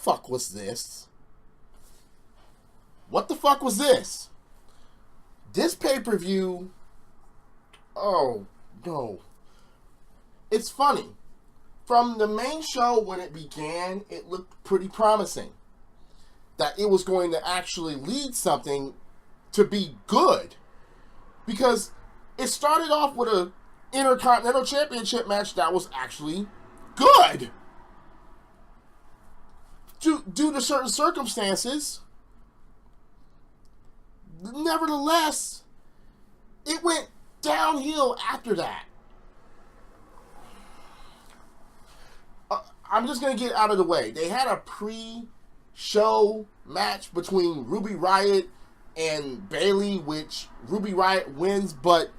fuck was this? What the fuck was this? This pay-per-view... Oh, no. It's funny. From the main show when it began, it looked pretty promising. That it was going to actually lead something to be good. Because it started off with a Intercontinental Championship match that was actually good. Due to certain circumstances. Nevertheless, it went downhill after that. I'm just going to get out of the way. They had a pre-show match between Ruby Riott and Bayley, which Ruby Riott wins, but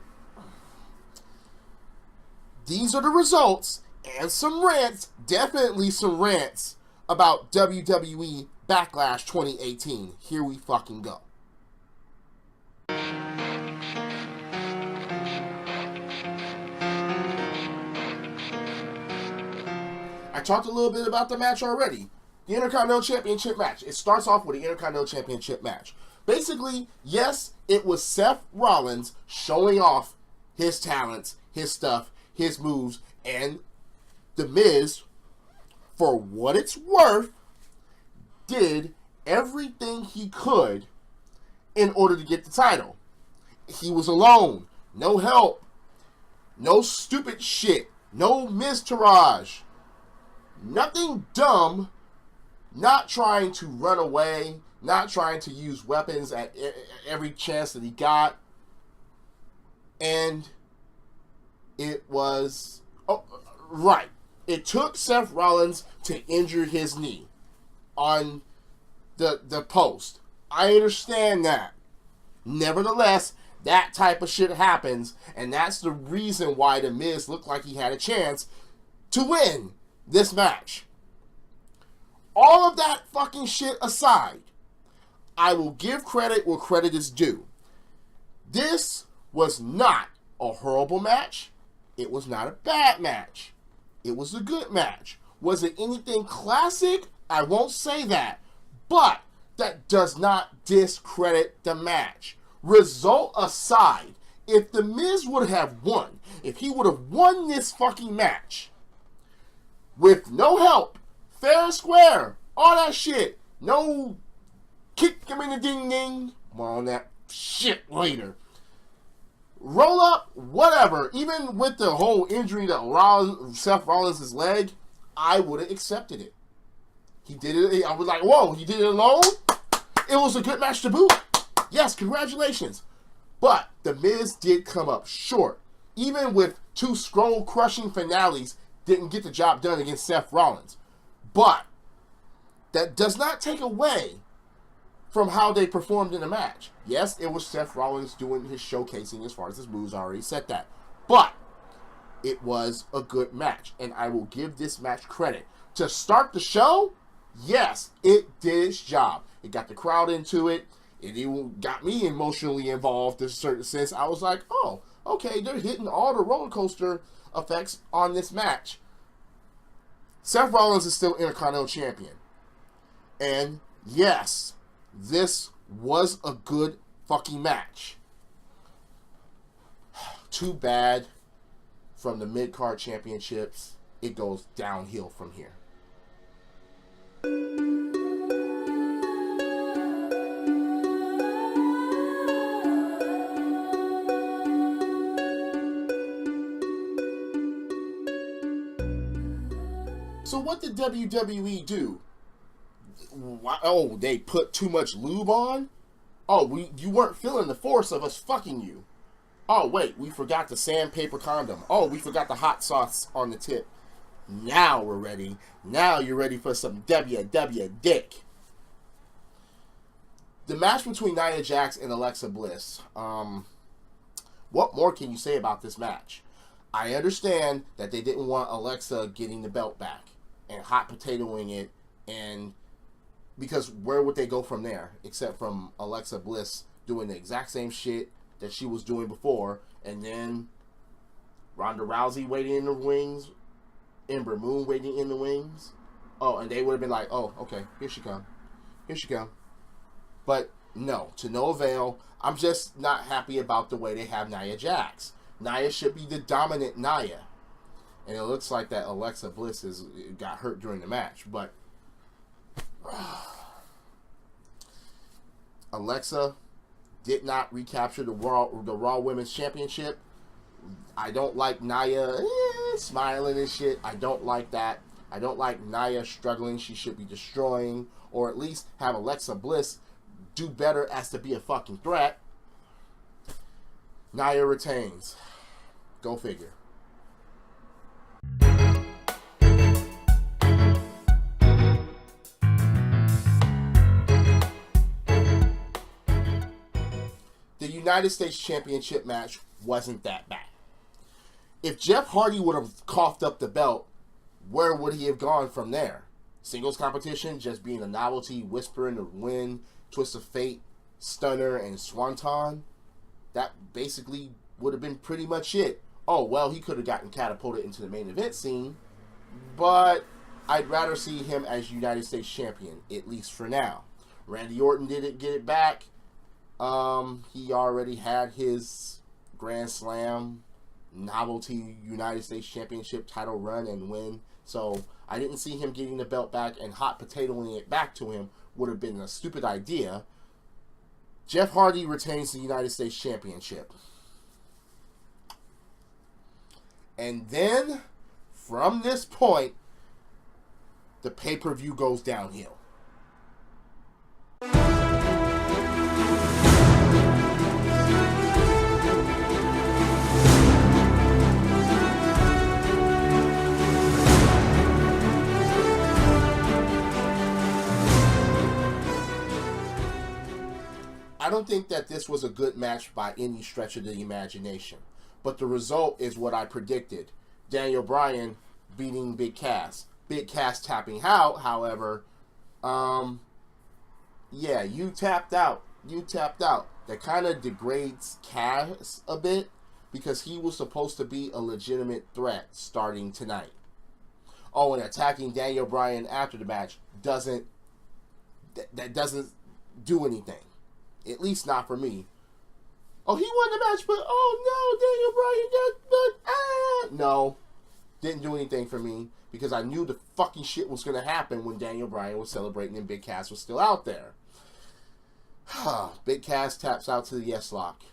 these are the results, and some rants, definitely some rants, about WWE Backlash 2018. Here we fucking go. I talked a little bit about the match already. The Intercontinental Championship match. It starts off with the Intercontinental Championship match. Basically, yes, it was Seth Rollins showing off his talents, his stuff, his moves, and The Miz, for what it's worth, did everything he could in order to get the title. He was alone. No help. No stupid shit. No Miz-tourage. Nothing dumb. Not trying to run away. Not trying to use weapons at every chance that he got. And it was... Oh, right. It took Seth Rollins to injure his knee on the post. I understand that. Nevertheless, that type of shit happens, and that's the reason why The Miz looked like he had a chance to win this match. All of that fucking shit aside, I will give credit where credit is due. This was not a horrible match. It was not a bad match. It was a good match. Was it anything classic? I won't say that. But that does not discredit the match. Result aside, if The Miz would have won, if he would have won this fucking match with no help, fair and square, all that shit, no kick him in the ding ding, more on that shit later. Roll up, whatever, even with the whole injury to Seth Rollins' leg, I would have accepted it. He did it, I was like, whoa, he did it alone? It was a good match to boot. Yes, congratulations. But The Miz did come up short. Even with 2 scroll-crushing finales, didn't get the job done against Seth Rollins. But that does not take away from how they performed in the match. Yes, it was Seth Rollins doing his showcasing as far as his moves. I already said that. But it was a good match, and I will give this match credit. To start the show, yes, it did its job. It got the crowd into it. It even got me emotionally involved in a certain sense. I was like, oh, okay, they're hitting all the roller coaster effects on this match. Seth Rollins is still Intercontinental Champion. And yes, this was a good fucking match. Too bad from the mid-card championships, it goes downhill from here. So what did WWE do? Oh, they put too much lube on? Oh, you weren't feeling the force of us fucking you. Oh, wait, we forgot the sandpaper condom. Oh, we forgot the hot sauce on the tip. Now we're ready. Now you're ready for some WW dick. The match between Nia Jax and Alexa Bliss. What more can you say about this match? I understand that they didn't want Alexa getting the belt back and hot potatoing it, and because where would they go from there except from Alexa Bliss doing the exact same shit that she was doing before, and then Ronda Rousey waiting in the wings, Ember Moon waiting in the wings. Oh, and they would have been like, oh, okay, here she come. Here she come. But no, to no avail. I'm just not happy about the way they have Nia Jax. Nia should be the dominant Nia. And it looks like that Alexa Bliss got hurt during the match. But Alexa did not recapture the Raw Women's Championship. I don't like Nia smiling and shit. I don't like that. I don't like Nia struggling. She should be destroying, or at least have Alexa Bliss do better as to be a fucking threat. Nia retains. Go figure. The United States Championship match wasn't that bad. If Jeff Hardy would have coughed up the belt, where would he have gone from there? Singles competition, just being a novelty, whisper in the wind, twist of fate, stunner, and swanton? That basically would have been pretty much it. Oh, well, he could have gotten catapulted into the main event scene, but I'd rather see him as United States Champion, at least for now. Randy Orton didn't get it back. He already had his Grand Slam novelty United States Championship title run and win. So I didn't see him getting the belt back, and hot potatoing it back to him would have been a stupid idea. Jeff Hardy retains the United States Championship. And then, from this point, the pay-per-view goes downhill. I don't think that this was a good match by any stretch of the imagination. But the result is what I predicted. Daniel Bryan beating Big Cass. Big Cass tapping out, however, yeah, you tapped out. You tapped out. That kind of degrades Cass a bit because he was supposed to be a legitimate threat starting tonight. Oh, and attacking Daniel Bryan after the match doesn't do anything. At least not for me. Oh, he won the match, but oh no, Daniel Bryan got no, didn't do anything for me because I knew the fucking shit was going to happen when Daniel Bryan was celebrating and Big Cass was still out there. Big Cass taps out to the yes lock.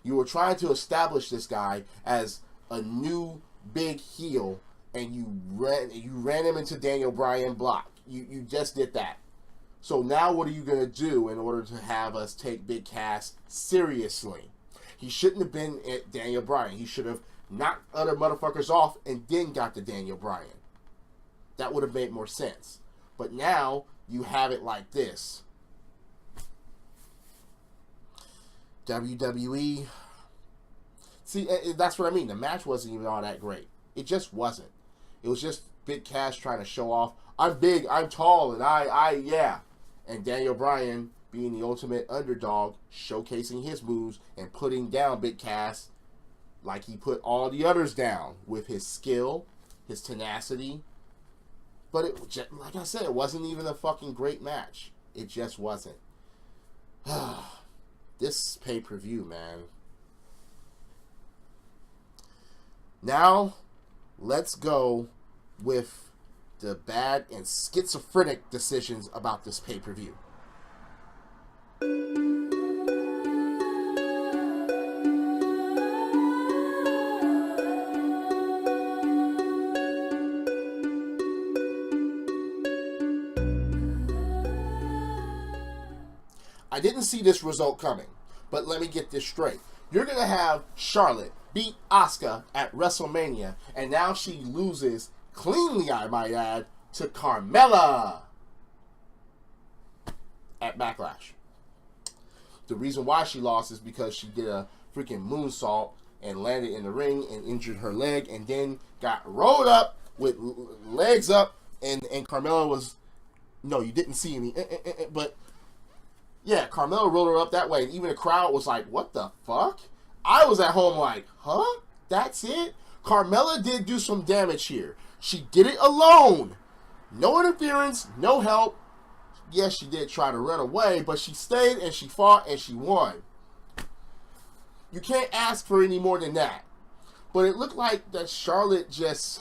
You were trying to establish this guy as a new big heel, and you ran him into Daniel Bryan block. You just did that. So now what are you going to do in order to have us take Big Cass seriously? He shouldn't have been at Daniel Bryan. He should have knocked other motherfuckers off and then got to Daniel Bryan. That would have made more sense. But now you have it like this. WWE. See, that's what I mean. The match wasn't even all that great. It just wasn't. It was just Big Cass trying to show off. I'm big, I'm tall, and yeah. And Daniel Bryan being the ultimate underdog, showcasing his moves and putting down Big Cass like he put all the others down with his skill, his tenacity. But it, like I said, it wasn't even a fucking great match. It just wasn't. This pay-per-view, man. Now, let's go with the bad and schizophrenic decisions about this pay-per-view. I didn't see this result coming, but let me get this straight. You're going to have Charlotte beat Asuka at WrestleMania, and now she loses cleanly, I might add, to Carmella at Backlash. The reason why she lost is because she did a freaking moonsault and landed in the ring and injured her leg, and then got rolled up with legs up, and Carmella was, no, you didn't see any, but yeah, Carmella rolled her up that way, and even the crowd was like, what the fuck? I was at home like, huh? That's it? Carmella did do some damage here. She did it alone. No interference, no help. Yes, she did try to run away, but she stayed and she fought and she won. You can't ask for any more than that. But it looked like that Charlotte just...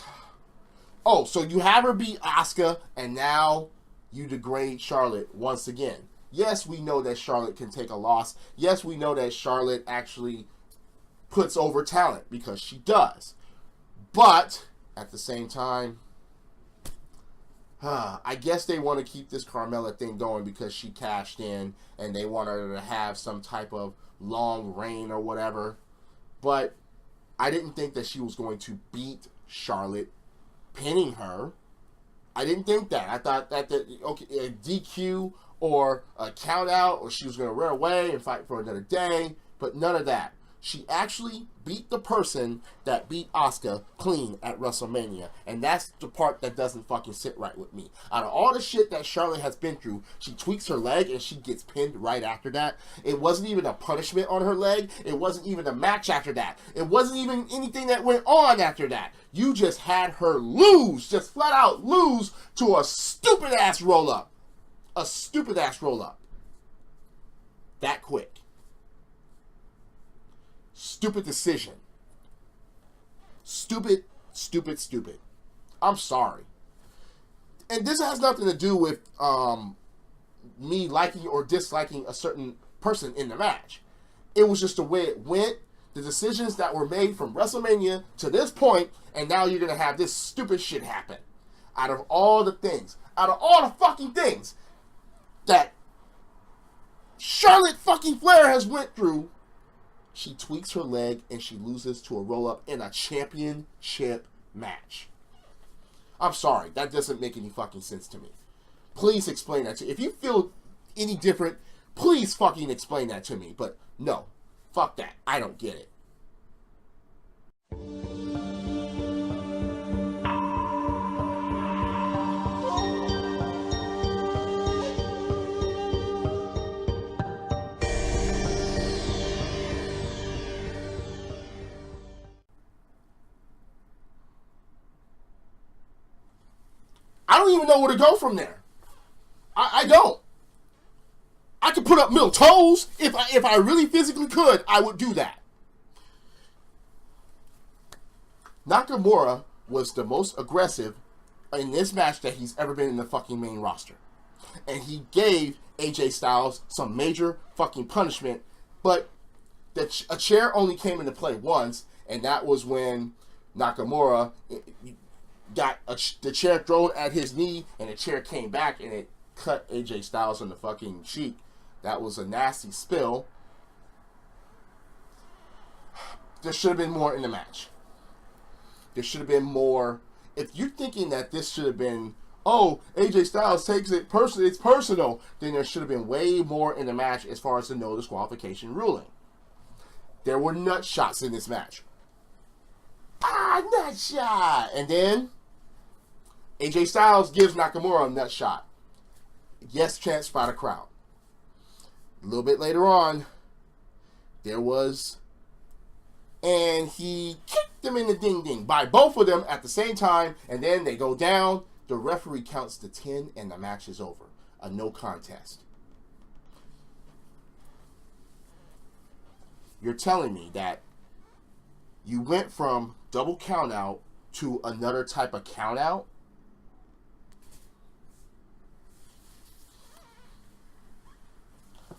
Oh, so you have her beat Asuka, and now you degrade Charlotte once again. Yes, we know that Charlotte can take a loss. Yes, we know that Charlotte actually puts over talent, because she does. But, at the same time, I guess they want to keep this Carmella thing going because she cashed in, and they want her to have some type of long reign or whatever. But I didn't think that she was going to beat Charlotte, pinning her. I didn't think that. I thought that okay, a DQ or a count out, or she was going to run away and fight for another day, but none of that. She actually beat the person that beat Asuka clean at WrestleMania. And that's the part that doesn't fucking sit right with me. Out of all the shit that Charlotte has been through, she tweaks her leg and she gets pinned right after that. It wasn't even a punishment on her leg. It wasn't even a match after that. It wasn't even anything that went on after that. You just had her lose, just flat out lose to a stupid ass roll up. A stupid ass roll up. That quick. Stupid decision. Stupid, stupid, stupid. I'm sorry. And this has nothing to do with me liking or disliking a certain person in the match. It was just the way it went, the decisions that were made from WrestleMania to this point, and now you're going to have this stupid shit happen. Out of all the things, out of all the fucking things that Charlotte fucking Flair has went through, she tweaks her leg and she loses to a roll-up in a championship match. I'm sorry, that doesn't make any fucking sense to me. Please explain that to me. If you feel any different, please fucking explain that to me. But no, fuck that. I don't get it. I don't even know where to go from there. I don't. I could put up middle toes. If I really physically could, I would do that. Nakamura was the most aggressive in this match that he's ever been in the fucking main roster. And he gave AJ Styles some major fucking punishment, but a chair only came into play once, and that was when Nakamura got the chair thrown at his knee, and the chair came back and it cut AJ Styles on the fucking cheek. That was a nasty spill. There should have been more in the match. There should have been more. If you're thinking that this should have been, oh, AJ Styles takes it personal, it's personal, then there should have been way more in the match as far as the no disqualification ruling. There were nut shots in this match. Nut shot! And then AJ Styles gives Nakamura a nut shot. Yes, chance by the crowd. A little bit later on, there was, and he kicked them in the ding-ding by both of them at the same time, and then they go down. The referee counts to 10, and the match is over. A no contest. You're telling me that you went from double count out to another type of count out?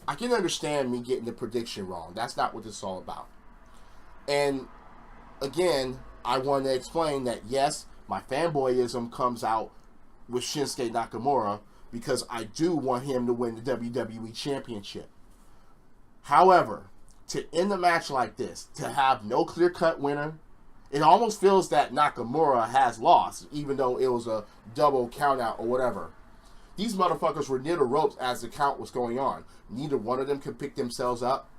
I can understand me getting the prediction wrong. That's not what this is all about. And again, I want to explain that yes, my fanboyism comes out with Shinsuke Nakamura because I do want him to win the WWE Championship. However, to end the match like this, to have no clear-cut winner, it almost feels that Nakamura has lost, even though it was a double count-out or whatever. These motherfuckers were near the ropes as the count was going on. Neither one of them could pick themselves up.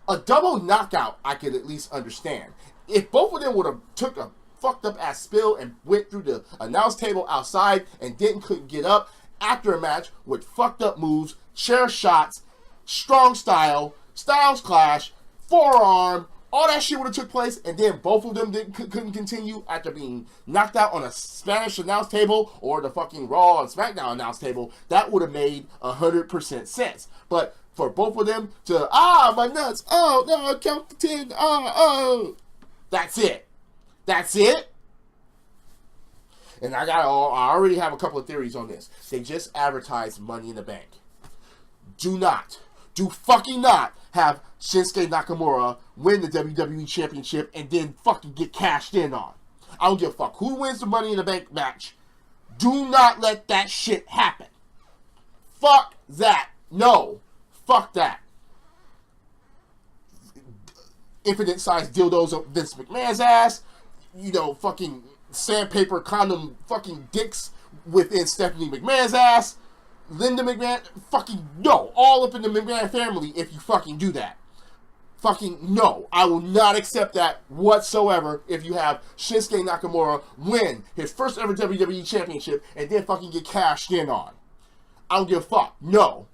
A double knockout, I could at least understand. If both of them would have took a fucked up ass spill and went through the announce table outside and couldn't get up after a match with fucked up moves, chair shots, strong style, styles clash, forearm, all that shit would have took place, and then both of them couldn't continue after being knocked out on a Spanish announce table or the fucking Raw and SmackDown announce table, that would have made 100% sense. But for both of them to, my nuts, oh, no, count to 10, oh. That's it. That's it. And I already have a couple of theories on this. They just advertised Money in the Bank. Do fucking not have Shinsuke Nakamura win the WWE Championship and then fucking get cashed in on. I don't give a fuck who wins the Money in the Bank match. Do not let that shit happen. Fuck that. No. Fuck that. Infinite sized dildos up Vince McMahon's ass. You know, fucking sandpaper condom fucking dicks within Stephanie McMahon's ass. Linda McMahon, fucking no. All up in the McMahon family if you fucking do that. Fucking no. I will not accept that whatsoever if you have Shinsuke Nakamura win his first ever WWE Championship and then fucking get cashed in on. I don't give a fuck. No.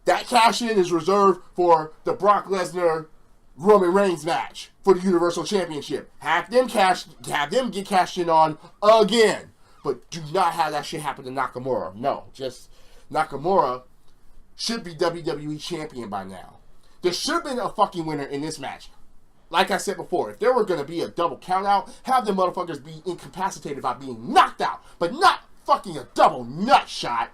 That cash in is reserved for the Brock Lesnar Roman Reigns match for the Universal Championship. Have them get cashed in on again. But do not have that shit happen to Nakamura. No. Just Nakamura should be WWE champion by now. There should have been a fucking winner in this match. Like I said before, if there were going to be a double countout, have the motherfuckers be incapacitated by being knocked out, but not fucking a double nut shot.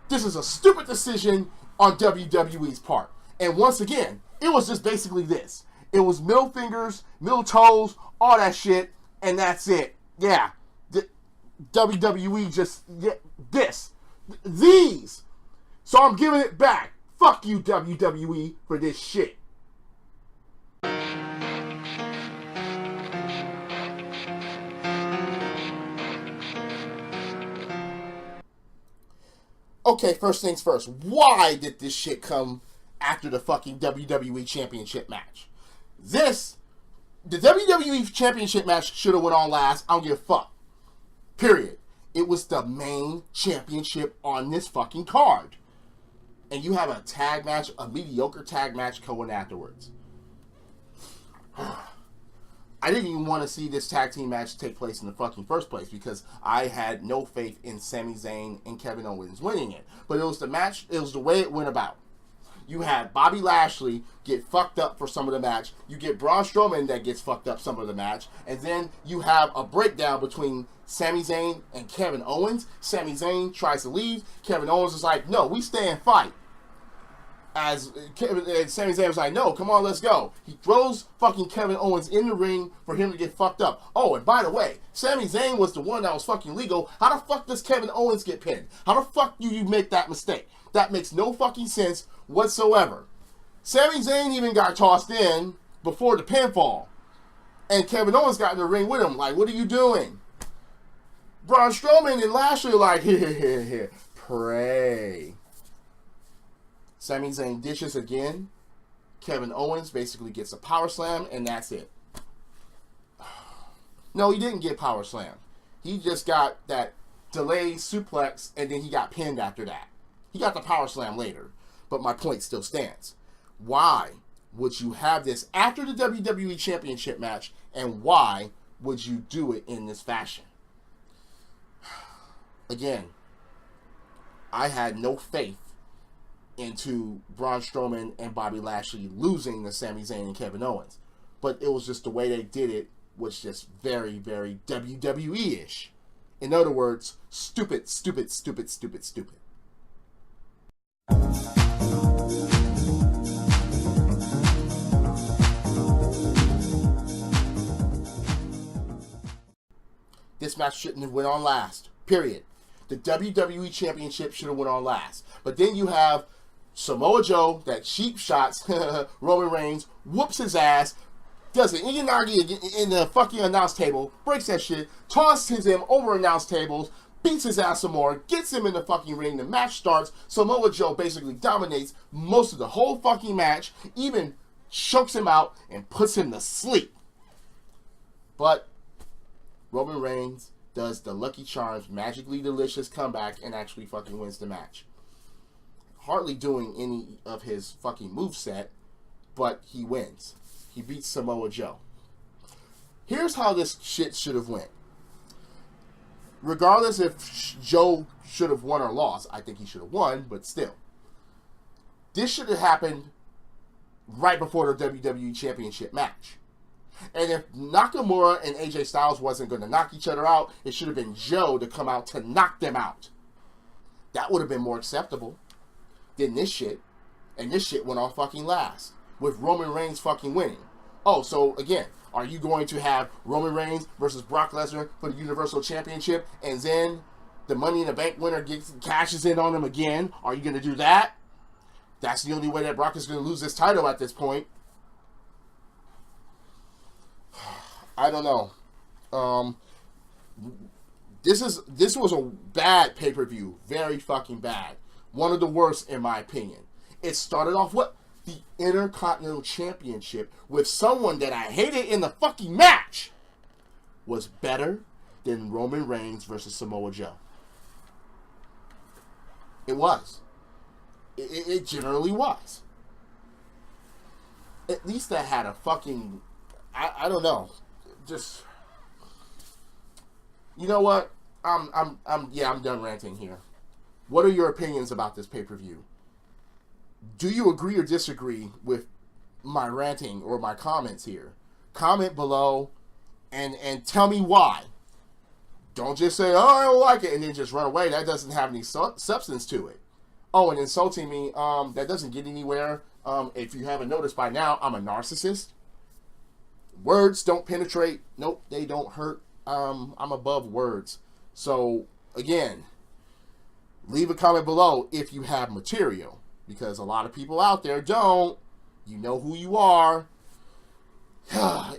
This is a stupid decision on WWE's part. And once again, it was just basically this. It was middle fingers, middle toes, all that shit, and that's it. Yeah. WWE just, these. So I'm giving it back. Fuck you, WWE, for this shit. Okay, first things first. Why did this shit come after the fucking WWE Championship match? The WWE Championship match should have went on last. I don't give a fuck. Period. It was the main championship on this fucking card. And you have a tag match, a mediocre tag match going afterwards. I didn't even want to see this tag team match take place in the fucking first place because I had no faith in Sami Zayn and Kevin Owens winning it. But it was the match, it was the way it went about. You had Bobby Lashley get fucked up for some of the match. You get Braun Strowman that gets fucked up some of the match. And then you have a breakdown between Sami Zayn and Kevin Owens. Sami Zayn tries to leave. Kevin Owens is like, no, we stay and fight. As Sami Zayn was like, no, come on, let's go. He throws fucking Kevin Owens in the ring for him to get fucked up. Oh, and by the way, Sami Zayn was the one that was fucking legal. How the fuck does Kevin Owens get pinned? How the fuck do you make that mistake? That makes no fucking sense whatsoever. Sami Zayn even got tossed in before the pinfall. And Kevin Owens got in the ring with him. Like, what are you doing? Braun Strowman and Lashley are like, here, pray. Sami Zayn dishes again. Kevin Owens basically gets a power slam, and that's it. No, he didn't get power slam. He just got that delayed suplex, and then he got pinned after that. He got the power slam later, but my point still stands. Why would you have this after the WWE Championship match, and why would you do it in this fashion? Again, I had no faith into Braun Strowman and Bobby Lashley losing to Sami Zayn and Kevin Owens. But it was just the way they did it was just very, very WWE-ish. In other words, stupid. This match shouldn't have went on last. Period. The WWE Championship should have went on last. But then you have Samoa Joe that cheap shots Roman Reigns, whoops his ass, does an Inyanagi in the fucking announce table, breaks that shit, tosses him over announce tables, beats his ass some more, gets him in the fucking ring, the match starts, Samoa Joe basically dominates most of the whole fucking match, even chokes him out and puts him to sleep. But Roman Reigns does the Lucky Charms magically delicious comeback and actually fucking wins the match. Hardly doing any of his fucking moveset, but he wins. He beats Samoa Joe. Here's how this shit should have went. Regardless if Joe should have won or lost, I think he should have won, but still. This should have happened right before the WWE Championship match. And if Nakamura and AJ Styles wasn't going to knock each other out, it should have been Joe to come out to knock them out. That would have been more acceptable than this shit. And this shit went on fucking last, with Roman Reigns fucking winning. Oh, so again, are you going to have Roman Reigns versus Brock Lesnar for the Universal Championship, and then the Money in the Bank winner cashes in on him again? Are you going to do that? That's the only way that Brock is going to lose this title at this point. I don't know. This was a bad pay-per-view. Very fucking bad. One of the worst, in my opinion. It started off with the Intercontinental Championship with someone that I hated in the fucking match was better than Roman Reigns versus Samoa Joe. It was. It generally was. At least that had a fucking... I don't know. Just... You know what? I'm done ranting here. What are your opinions about this pay-per-view? Do you agree or disagree with my ranting or my comments here? Comment below and tell me why. Don't just say, oh, I don't like it, and then just run away. That doesn't have any substance to it. Oh, and insulting me, that doesn't get anywhere. If you haven't noticed by now, I'm a narcissist. Words don't penetrate. Nope, they don't hurt. I'm above words. So, again, leave a comment below if you have material. Because a lot of people out there don't. You know who you are.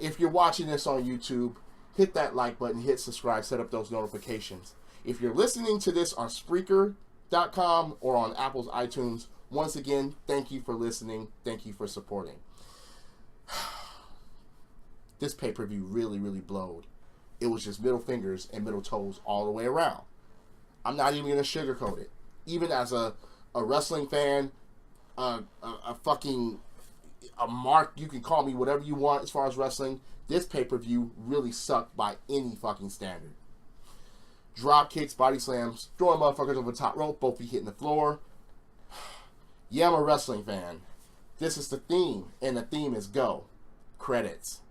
If you're watching this on YouTube, hit that like button, hit subscribe, set up those notifications. If you're listening to this on Spreaker.com or on Apple's iTunes, once again, thank you for listening. Thank you for supporting. This pay-per-view really, really blowed. It was just middle fingers and middle toes all the way around. I'm not even going to sugarcoat it. Even as a wrestling fan, a mark, you can call me whatever you want as far as wrestling, this pay-per-view really sucked by any fucking standard. Drop kicks, body slams, throwing motherfuckers over the top rope, both feet hitting the floor. Yeah, I'm a wrestling fan. This is the theme, and the theme is go. Credits.